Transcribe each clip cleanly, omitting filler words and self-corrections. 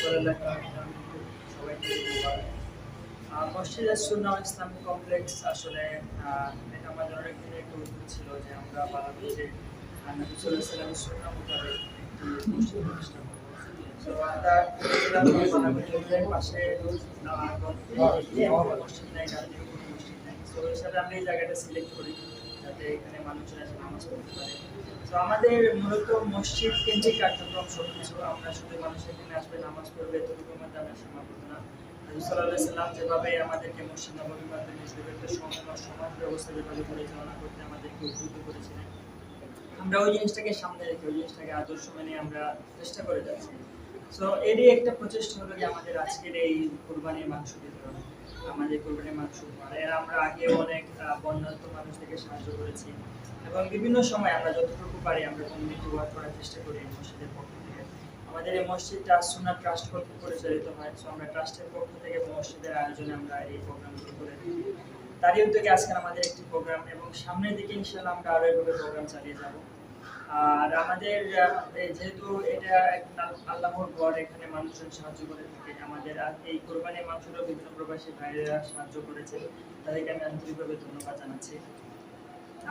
সবাইকে মসজিদ সুন্নাহ Islamic complex আসলে এটা আমাদের অনেক দিনের একটা উদ্যোগ ছিল যে আমরা বাংলাদেশে নবী সাল্লাল্লাহু আলাইহি ওয়াসাল্লামের সুন্নাহ মোতাবেক একটি মসজিদ প্রতিষ্ঠা করব। তো আমরা বাংলাদেশের পাশে মসজিদ নাই, গান্ধীর কোনো মসজিদ নাই। তো হিসাবে আমরা এই জায়গাটা সিলেক্ট করি যাতে এখানে মানুষজন এসে নামাজ পড়তে পারে। তো আমাদের মূলত মসজিদ কেন্দ্রিক কার্যক্রম সবকিছু আমরা শুধু মানুষ এখানে আসবে নামাজ পড়বে এতটুকুর মধ্যে আমরা সীমাবদ্ধ না। রাসূল সাল্লাল্লাহু আলাইহি ওয়াসাল্লাম যেভাবে আমাদেরকে মসজিদ নববীর মাধ্যমে একটা সমাজ ব্যবস্থা যেভাবে পরিচালনা করতে আমাদেরকে উদ্বুদ্ধ করেছিলেন, আমরা ওই জিনিসটাকে সামনে রেখে ওই জিনিসটাকে আদর্শ মেনে আমরা চেষ্টা করে যাচ্ছি। সো এরই একটা প্রচেষ্টা হলো যে আমাদের আজকের এই কোরবানির মাংস বিতরণ, আমাদের কোরবানির মাংস এর আমরা আগে অনেক বন্যার্ত মানুষদেরকে সাহায্য করেছি এবং বিভিন্ন সময় আমরা যতটুকু পারি আমরা কমিউনিটি ওয়ার্ক করার চেষ্টা করি মসজিদের পক্ষ থেকে। আমাদের এই মসজিদটা সুন্নাহ ট্রাস্ট কর্তৃক পরিচালিত হয়। সো আমরা ট্রাস্টের পক্ষ থেকে মসজিদের আয়োজনে আমরা এই প্রোগ্রামগুলো করে থাকি। তারই উদ্যোগে আজকে আমাদের একটি প্রোগ্রাম এবং সামনের দিকে ইনশাআল্লাহ আমরা আরও এভাবে প্রোগ্রাম চালিয়ে যাব। আর আমাদের যেহেতু এটা একটা আল্লাহর ঘর, এখানে মানুষজন সাহায্য করে থাকে। আমাদের এই কোরবানির মাংসটা বিভিন্ন প্রবাসী ভাইয়েরা সাহায্য করেছে, তাদেরকে আমি আন্তরিকভাবে ধন্যবাদ জানাচ্ছি।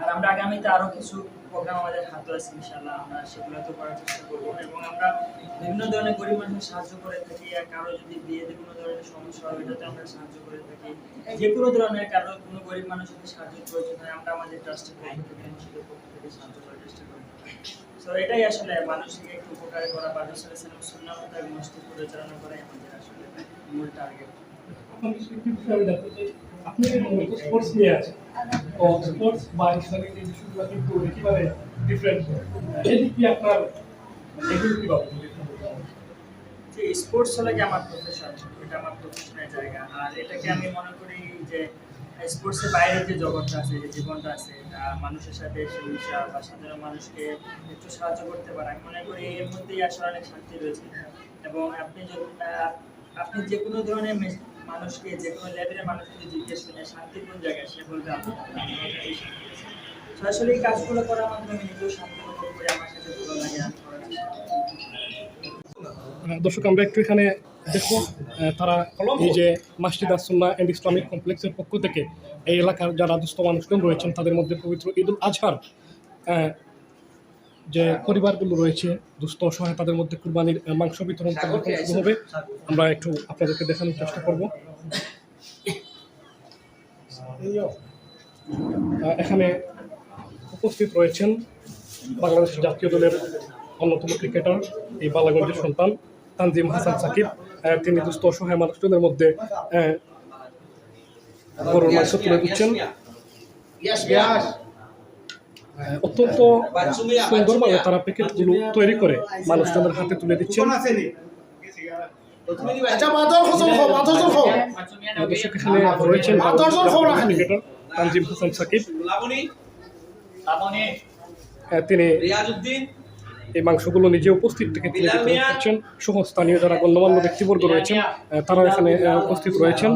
আর আমরা আগামীতে আরো কিছু প্রোগ্রাম আমাদের হাতে আছে ইনশাআল্লাহ, আমরা সেগুলো তো করার চেষ্টা করবো এবং আমরা বিভিন্ন ধরনের গরিব মানুষের সাহায্য করে থাকি। আর কারো যদি বিয়েতে কোনো ধরনের সমস্যা হয় এটাতে আমরা সাহায্য করে থাকি। যে কোনো ধরনের কারো কোনো গরিব মানুষের সাহায্য প্রয়োজন হয় আমরা আমাদের ট্রাস্টের পক্ষ থেকে মসজিদের পক্ষ থেকে সাহায্য করার চেষ্টা করি। তো এটাই আসলে মানুষকে একটু উপকার করা বা রাসূল সাল্লাল্লাহু আলাইহি ওয়াসাল্লাম সুন্নাহ মোতাবেক মসজিদ পরিচালনা করাই আমাদের আসলে মূল টার্গেট। আপনি স্পোর্টস নিয়ে আছেন, তো স্পোর্টস বা ইসলামিক এই বিষয়গুলো কিন্তু একেবারে ডিফারেন্ট। এদিক দিয়ে আপনার এগুলো কীভাবে? যে স্পোর্টস হলে কি আমার প্রফেশন, এটা আমার প্রফেশনের জায়গা। আর এটাকে আমি মনে করি যে স্পোর্টসের বাইরের যে জগৎটা আছে, যে জীবনটা আছে, মানুষের সাথে মিশা বা সাধারণ মানুষকে একটু সাহায্য করতে পারে, আমি মনে করি এর মধ্যেই আসলে অনেক শান্তি রয়েছে। এবং আপনি যে কোনো ধরনের মানুষকে, যে কোনো লেভেলের মানুষকে জিজ্ঞেস করেন শান্তির কোন জায়গায়, সে বলবে আপনি আসলে এই কাজগুলো করার মাধ্যমে আমি নিজেও শান্তি অনুভব করি, আমার সাথে ভালো লাগে আমি করার চেষ্টা করি। দর্শক আমরা একটু এখানে দেখো, তারা এই যে মসজিদ সুন্নাহ এন্ড ইসলামিক কমপ্লেক্সের পক্ষ থেকে এই এলাকার যারা দুস্থ মানুষজন রয়েছেন তাদের মধ্যে পবিত্র ঈদুল আজহার যে পরিবারগুলো রয়েছে দুস্থ অসহায়, তাদের মধ্যে কুরবানির মাংস বিতরণ কার্যক্রম শুরু হবে। আমরা একটু আপনাদেরকে দেখানোর চেষ্টা করব। এখানে উপস্থিত রয়েছেন বাংলাদেশ জাতীয় দলের অন্যতম ক্রিকেটার, এই বালাগঞ্জের সন্তান তানজিম হাসান সাকিব। তিনি দুস্থ অসহায় মানুষজনের মধ্যে গরুর মাংস তুলে দিচ্ছেন। অত্যন্ত সুন্দরভাবে তারা প্যাকেটগুলো তৈরি করে মানুষজনের হাতে তুলে দিচ্ছেন। দর্শক এখানে রয়েছেন ক্রিকেটার তানজিম হাসান সাকিব। তিনি এই মাংসগুলো নিজে উপস্থিত থেকে তুলে দিতে পারছেন, সহ স্থানীয় যারা গণ্যমান্য ব্যক্তিবর্গ রয়েছেন তারা এখানে উপস্থিত রয়েছেন।